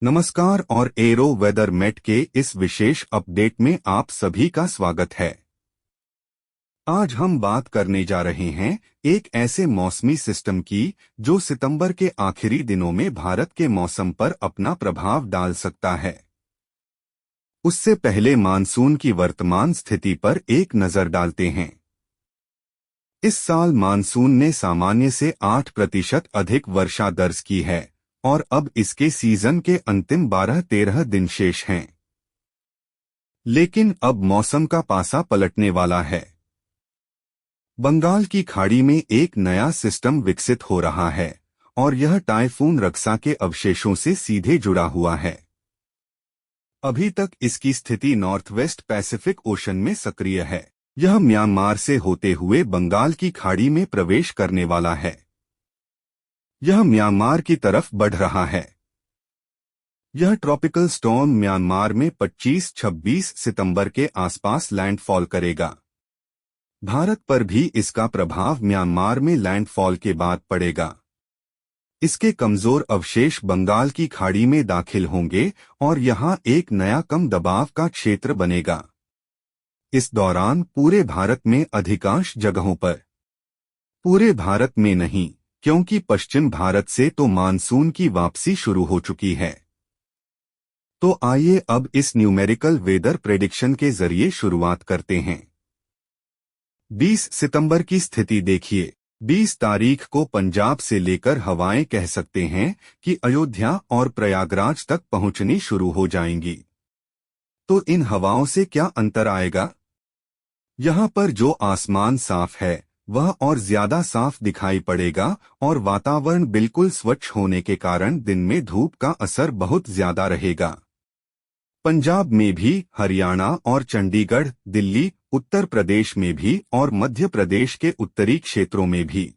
नमस्कार और arrow weather met के इस विशेष अपडेट में आप सभी का स्वागत है। आज हम बात करने जा रहे हैं एक ऐसे मौसमी सिस्टम की जो सितंबर के आखिरी दिनों में भारत के मौसम पर अपना प्रभाव डाल सकता है। उससे पहले मानसून की वर्तमान स्थिति पर एक नजर डालते हैं। इस साल मानसून ने सामान्य से 8% अधिक वर्षा दर्ज की है और अब इसके सीजन के अंतिम 12-13 दिन शेष हैं। लेकिन अब मौसम का पासा पलटने वाला है। बंगाल की खाड़ी में एक नया सिस्टम विकसित हो रहा है और यह टाइफून रक्सा के अवशेषों से सीधे जुड़ा हुआ है। अभी तक इसकी स्थिति नॉर्थ वेस्ट पैसिफिक ओशन में सक्रिय है। यह म्यांमार से होते हुए बंगाल की खाड़ी में प्रवेश करने वाला है। यह म्यांमार की तरफ बढ़ रहा है। यह ट्रॉपिकल स्टॉर्म म्यांमार में 25-26 सितंबर के आसपास लैंडफॉल करेगा। भारत पर भी इसका प्रभाव म्यांमार में लैंडफॉल के बाद पड़ेगा। इसके कमजोर अवशेष बंगाल की खाड़ी में दाखिल होंगे और यहां एक नया कम दबाव का क्षेत्र बनेगा। इस दौरान पूरे भारत में अधिकांश जगहों पर, पूरे भारत में नहीं, क्योंकि पश्चिम भारत से तो मानसून की वापसी शुरू हो चुकी है। तो आइए अब इस न्यूमेरिकल वेदर प्रेडिक्शन के जरिए शुरुआत करते हैं। 20 सितंबर की स्थिति देखिए। 20 तारीख को पंजाब से लेकर हवाएं कह सकते हैं कि अयोध्या और प्रयागराज तक पहुंचनी शुरू हो जाएंगी। तो इन हवाओं से क्या अंतर आएगा? यहाँ पर जो आसमान साफ है वह और ज्यादा साफ दिखाई पड़ेगा और वातावरण बिल्कुल स्वच्छ होने के कारण दिन में धूप का असर बहुत ज्यादा रहेगा। पंजाब में भी, हरियाणा और चंडीगढ़, दिल्ली, उत्तर प्रदेश में भी और मध्य प्रदेश के उत्तरी क्षेत्रों में भी।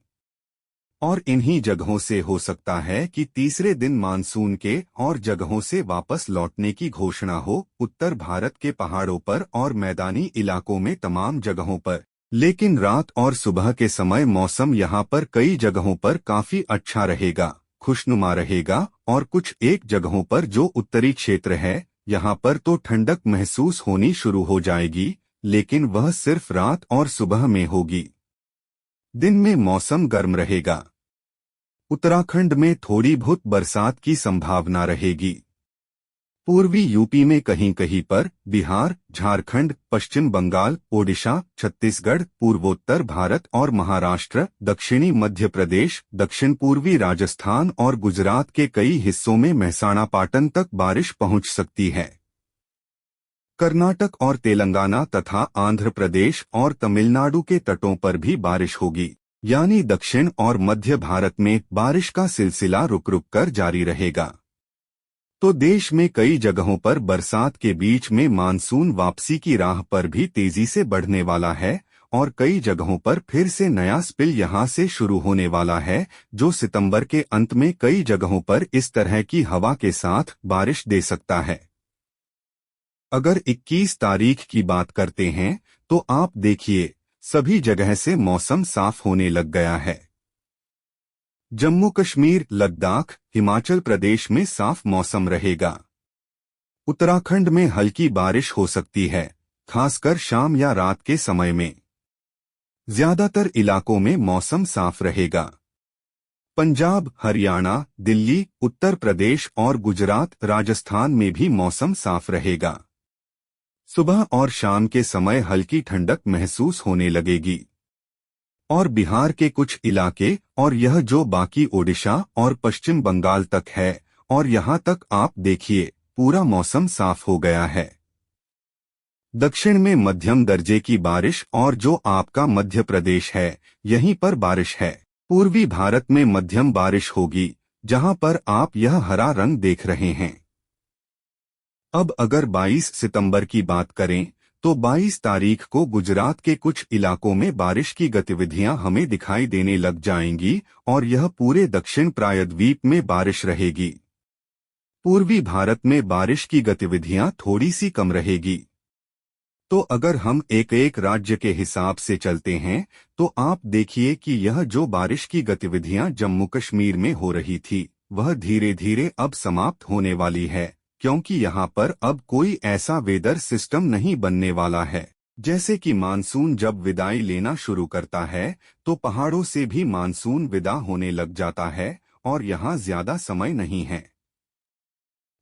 और इन्हीं जगहों से हो सकता है कि तीसरे दिन मानसून के और जगहों से वापस लौटने की घोषणा हो, उत्तर भारत के पहाड़ों पर और मैदानी इलाकों में तमाम जगहों पर। लेकिन रात और सुबह के समय मौसम यहाँ पर कई जगहों पर काफी अच्छा रहेगा, खुशनुमा रहेगा और कुछ एक जगहों पर जो उत्तरी क्षेत्र है यहाँ पर तो ठंडक महसूस होनी शुरू हो जाएगी, लेकिन वह सिर्फ रात और सुबह में होगी। दिन में मौसम गर्म रहेगा। उत्तराखंड में थोड़ी बहुत बरसात की संभावना रहेगी। पूर्वी यूपी में कहीं कहीं पर, बिहार, झारखंड, पश्चिम बंगाल, ओडिशा, छत्तीसगढ़, पूर्वोत्तर भारत और महाराष्ट्र, दक्षिणी मध्य प्रदेश, दक्षिण पूर्वी राजस्थान और गुजरात के कई हिस्सों में मेहसाणा पाटन तक बारिश पहुंच सकती है। कर्नाटक और तेलंगाना तथा आंध्र प्रदेश और तमिलनाडु के तटों पर भी बारिश होगी, यानी दक्षिण और मध्य भारत में बारिश का सिलसिला रुक रुक कर जारी रहेगा। तो देश में कई जगहों पर बरसात के बीच में मानसून वापसी की राह पर भी तेजी से बढ़ने वाला है और कई जगहों पर फिर से नया स्पिल यहां से शुरू होने वाला है, जो सितंबर के अंत में कई जगहों पर इस तरह की हवा के साथ बारिश दे सकता है। अगर 21 तारीख की बात करते हैं तो आप देखिए, सभी जगह से मौसम साफ होने लग गया है। जम्मू कश्मीर, लद्दाख, हिमाचल प्रदेश में साफ मौसम रहेगा। उत्तराखंड में हल्की बारिश हो सकती है, खासकर शाम या रात के समय में। ज्यादातर इलाकों में मौसम साफ रहेगा। पंजाब, हरियाणा, दिल्ली, उत्तर प्रदेश और गुजरात, राजस्थान में भी मौसम साफ रहेगा। सुबह और शाम के समय हल्की ठंडक महसूस होने लगेगी। और बिहार के कुछ इलाके और यह जो बाकी ओडिशा और पश्चिम बंगाल तक है, और यहाँ तक आप देखिए पूरा मौसम साफ हो गया है। दक्षिण में मध्यम दर्जे की बारिश और जो आपका मध्य प्रदेश है यहीं पर बारिश है। पूर्वी भारत में मध्यम बारिश होगी, जहां पर आप यह हरा रंग देख रहे हैं। अब अगर 22 सितंबर की बात करें तो 22 तारीख को गुजरात के कुछ इलाकों में बारिश की गतिविधियां हमें दिखाई देने लग जाएंगी और यह पूरे दक्षिण प्रायद्वीप में बारिश रहेगी। पूर्वी भारत में बारिश की गतिविधियां थोड़ी सी कम रहेगी। तो अगर हम एक एक राज्य के हिसाब से चलते हैं तो आप देखिए कि यह जो बारिश की गतिविधियां जम्मू कश्मीर में हो रही थी, वह धीरे धीरे अब समाप्त होने वाली है, क्योंकि यहाँ पर अब कोई ऐसा वेदर सिस्टम नहीं बनने वाला है। जैसे कि मानसून जब विदाई लेना शुरू करता है तो पहाड़ों से भी मानसून विदा होने लग जाता है और यहाँ ज्यादा समय नहीं है।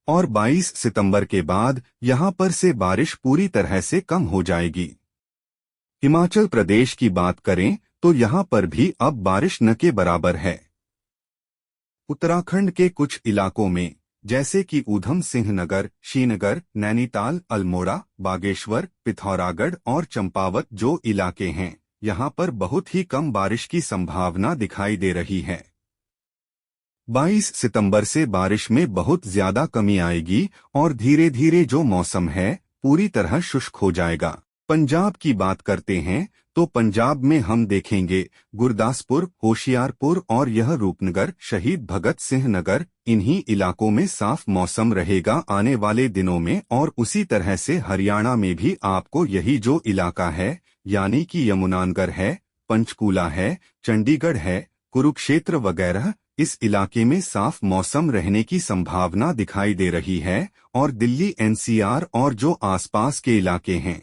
और 22 सितंबर के बाद यहाँ पर से बारिश पूरी तरह से कम हो जाएगी। हिमाचल प्रदेश की बात करें तो यहाँ पर भी अब बारिश न के बराबर है। उत्तराखंड के कुछ इलाकों में जैसे कि ऊधम सिंह नगर, श्रीनगर, नैनीताल, अल्मोड़ा, बागेश्वर, पिथौरागढ़ और चंपावत जो इलाके हैं, यहाँ पर बहुत ही कम बारिश की संभावना दिखाई दे रही है। 22 सितंबर से बारिश में बहुत ज्यादा कमी आएगी और धीरे धीरे जो मौसम है पूरी तरह शुष्क हो जाएगा। पंजाब की बात करते हैं तो पंजाब में हम देखेंगे गुरदासपुर, होशियारपुर और यह रूपनगर, शहीद भगत सिंह नगर, इन्हीं इलाकों में साफ मौसम रहेगा आने वाले दिनों में। और उसी तरह से हरियाणा में भी आपको यही जो इलाका है यानी कि यमुनानगर है, पंचकूला है, चंडीगढ़ है, कुरुक्षेत्र वगैरह, इस इलाके में साफ मौसम रहने की संभावना दिखाई दे रही है। और दिल्ली एनसीआर और जो आसपास के इलाके हैं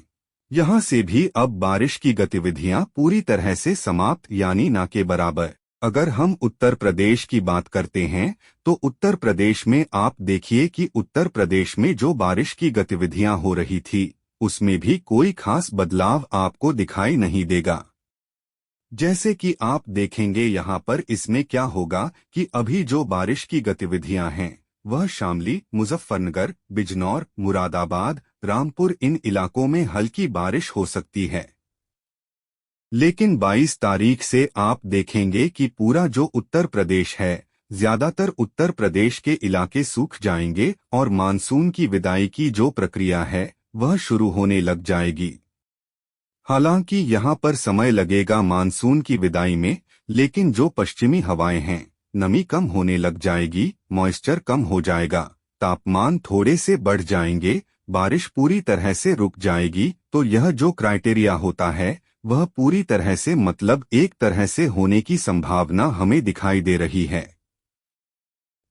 यहाँ से भी अब बारिश की गतिविधियां पूरी तरह से समाप्त यानी ना के बराबर। अगर हम उत्तर प्रदेश की बात करते हैं तो उत्तर प्रदेश में आप देखिए कि उत्तर प्रदेश में जो बारिश की गतिविधियां हो रही थी उसमें भी कोई खास बदलाव आपको दिखाई नहीं देगा। जैसे कि आप देखेंगे यहाँ पर इसमें क्या होगा कि अभी जो बारिश की गतिविधियां हैं वह शामली, मुजफ्फरनगर, बिजनौर, मुरादाबाद, रामपुर, इन इलाकों में हल्की बारिश हो सकती है। लेकिन 22 तारीख से आप देखेंगे कि पूरा जो उत्तर प्रदेश है, ज्यादातर उत्तर प्रदेश के इलाके सूख जाएंगे और मानसून की विदाई की जो प्रक्रिया है वह शुरू होने लग जाएगी। हालांकि यहाँ पर समय लगेगा मानसून की विदाई में, लेकिन जो पश्चिमी हवाएं हैं, नमी कम होने लग जाएगी, मॉइस्चर कम हो जाएगा, तापमान थोड़े से बढ़ जाएंगे, बारिश पूरी तरह से रुक जाएगी। तो यह जो क्राइटेरिया होता है वह पूरी तरह से मतलब एक तरह से होने की संभावना हमें दिखाई दे रही है।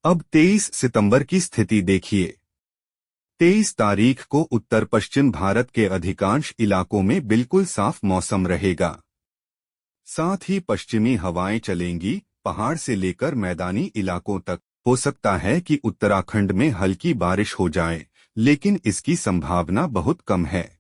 अब 23 सितंबर की स्थिति देखिए। 23 तारीख को उत्तर पश्चिम भारत के अधिकांश इलाकों में बिल्कुल साफ मौसम रहेगा। साथ ही पश्चिमी हवाएं चलेंगी, पहाड़ से लेकर मैदानी इलाकों तक। हो सकता है कि उत्तराखंड में हल्की बारिश हो जाए, लेकिन इसकी संभावना बहुत कम है।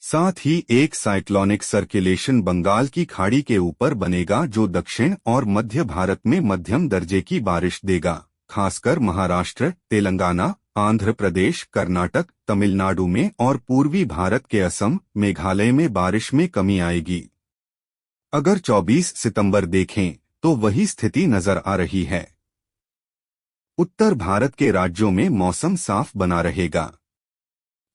साथ ही एक साइक्लोनिक सर्कुलेशन बंगाल की खाड़ी के ऊपर बनेगा जो दक्षिण और मध्य भारत में मध्यम दर्जे की बारिश देगा। खासकर महाराष्ट्र, तेलंगाना, आंध्र प्रदेश, कर्नाटक, तमिलनाडु में और पूर्वी भारत के असम, मेघालय में बारिश में कमी आएगी। अगर 24 सितंबर देखें तो वही स्थिति नजर आ रही है। उत्तर भारत के राज्यों में मौसम साफ बना रहेगा।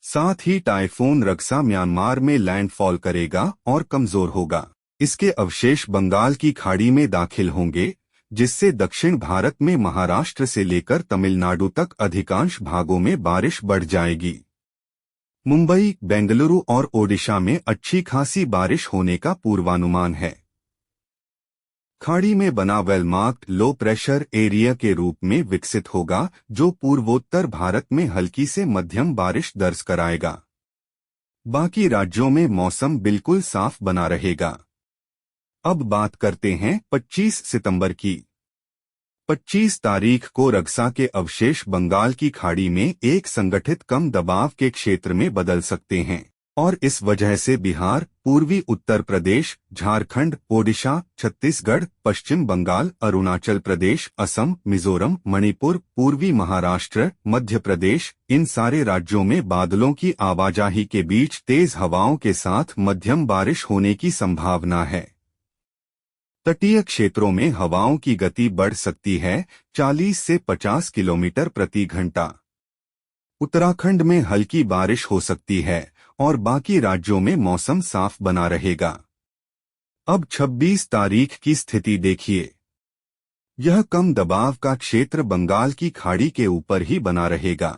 साथ ही टाइफून रक्सा म्यांमार में लैंडफॉल करेगा और कमजोर होगा। इसके अवशेष बंगाल की खाड़ी में दाखिल होंगे, जिससे दक्षिण भारत में महाराष्ट्र से लेकर तमिलनाडु तक अधिकांश भागों में बारिश बढ़ जाएगी। मुंबई, बेंगलुरु और ओडिशा में अच्छी खासी बारिश होने का पूर्वानुमान है। खाड़ी में बना well marked low pressure area के रूप में विकसित होगा, जो पूर्वोत्तर भारत में हल्की से मध्यम बारिश दर्ज कराएगा। बाकी राज्यों में मौसम बिल्कुल साफ बना रहेगा। अब बात करते हैं 25 सितंबर की। 25 तारीख को रक्सा के अवशेष बंगाल की खाड़ी में एक संगठित कम दबाव के क्षेत्र में बदल सकते हैं और इस वजह से बिहार, पूर्वी उत्तर प्रदेश, झारखंड, ओडिशा, छत्तीसगढ़, पश्चिम बंगाल, अरुणाचल प्रदेश, असम, मिजोरम, मणिपुर, पूर्वी महाराष्ट्र, मध्य प्रदेश, इन सारे राज्यों में बादलों की आवाजाही के बीच तेज हवाओं के साथ मध्यम बारिश होने की संभावना है। तटीय क्षेत्रों में हवाओं की गति बढ़ सकती है 40 से 50 किलोमीटर प्रति घंटा। उत्तराखंड में हल्की बारिश हो सकती है और बाकी राज्यों में मौसम साफ बना रहेगा। अब 26 तारीख की स्थिति देखिए। यह कम दबाव का क्षेत्र बंगाल की खाड़ी के ऊपर ही बना रहेगा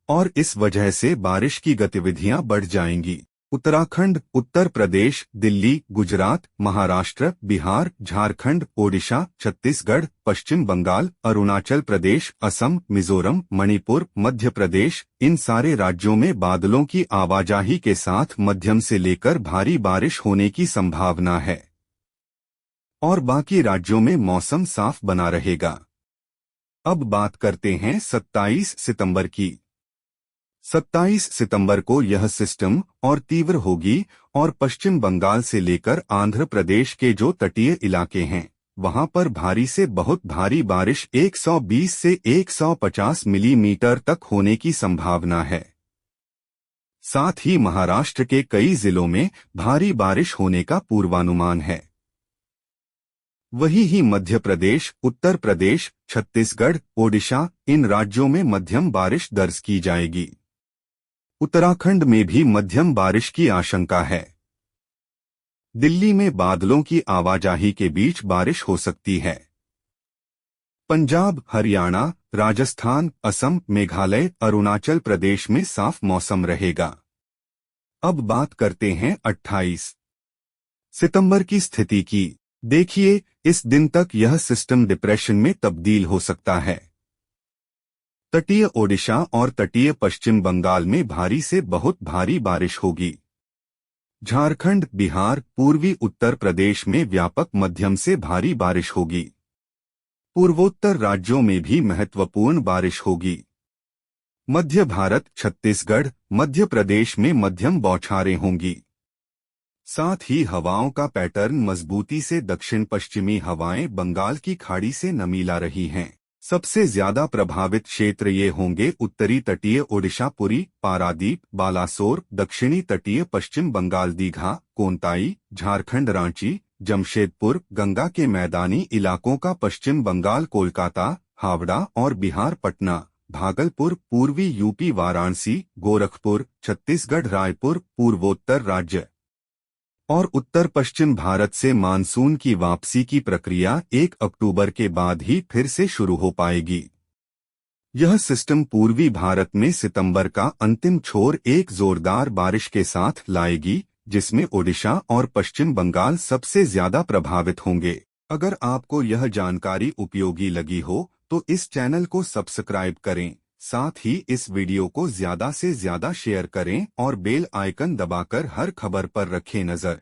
और इस वजह से बारिश की गतिविधियां बढ़ जाएंगी। उत्तराखंड, उत्तर प्रदेश, दिल्ली, गुजरात, महाराष्ट्र, बिहार, झारखंड, ओडिशा, छत्तीसगढ़, पश्चिम बंगाल, अरुणाचल प्रदेश, असम, मिजोरम, मणिपुर, मध्य प्रदेश, इन सारे राज्यों में बादलों की आवाजाही के साथ मध्यम से लेकर भारी बारिश होने की संभावना है और बाकी राज्यों में मौसम साफ बना रहेगा। अब बात करते हैं 27 सितंबर की। 27 सितंबर को यह सिस्टम और तीव्र होगी और पश्चिम बंगाल से लेकर आंध्र प्रदेश के जो तटीय इलाके हैं वहां पर भारी से बहुत भारी बारिश 120 से 150 मिलीमीटर तक होने की संभावना है। साथ ही महाराष्ट्र के कई जिलों में भारी बारिश होने का पूर्वानुमान है। वहीं ही मध्य प्रदेश, उत्तर प्रदेश, छत्तीसगढ़, ओडिशा, इन राज्यों में मध्यम बारिश दर्ज की जाएगी। उत्तराखंड में भी मध्यम बारिश की आशंका है। दिल्ली में बादलों की आवाजाही के बीच बारिश हो सकती है। पंजाब, हरियाणा, राजस्थान, असम, मेघालय, अरुणाचल प्रदेश में साफ मौसम रहेगा। अब बात करते हैं 28 सितंबर की स्थिति की। देखिए, इस दिन तक यह सिस्टम डिप्रेशन में तब्दील हो सकता है। तटीय ओडिशा और तटीय पश्चिम बंगाल में भारी से बहुत भारी बारिश होगी। झारखंड, बिहार, पूर्वी उत्तर प्रदेश में व्यापक मध्यम से भारी बारिश होगी। पूर्वोत्तर राज्यों में भी महत्वपूर्ण बारिश होगी। मध्य भारत, छत्तीसगढ़, मध्य प्रदेश में मध्यम बौछारें होंगी। साथ ही हवाओं का पैटर्न मजबूती से दक्षिण पश्चिमी हवाएं बंगाल की खाड़ी से नमीला रही हैं। सबसे ज्यादा प्रभावित क्षेत्र ये होंगे उत्तरी तटीय ओडिशा, पुरी, पारादीप, बालासोर, दक्षिणी तटीय पश्चिम बंगाल, दीघा, कोंताई, झारखंड, रांची, जमशेदपुर, गंगा के मैदानी इलाकों का पश्चिम बंगाल, कोलकाता, हावड़ा और बिहार, पटना, भागलपुर, पूर्वी यूपी, वाराणसी, गोरखपुर, छत्तीसगढ़, रायपुर, पूर्वोत्तर राज्य और उत्तर पश्चिम भारत से मानसून की वापसी की प्रक्रिया 1 अक्टूबर के बाद ही फिर से शुरू हो पाएगी। यह सिस्टम पूर्वी भारत में सितंबर का अंतिम छोर एक जोरदार बारिश के साथ लाएगी, जिसमें ओडिशा और पश्चिम बंगाल सबसे ज्यादा प्रभावित होंगे। अगर आपको यह जानकारी उपयोगी लगी हो तो इस चैनल को सब्सक्राइब करें, साथ ही इस वीडियो को ज्यादा से ज्यादा शेयर करें और बेल आइकन दबाकर हर खबर पर रखें नजर।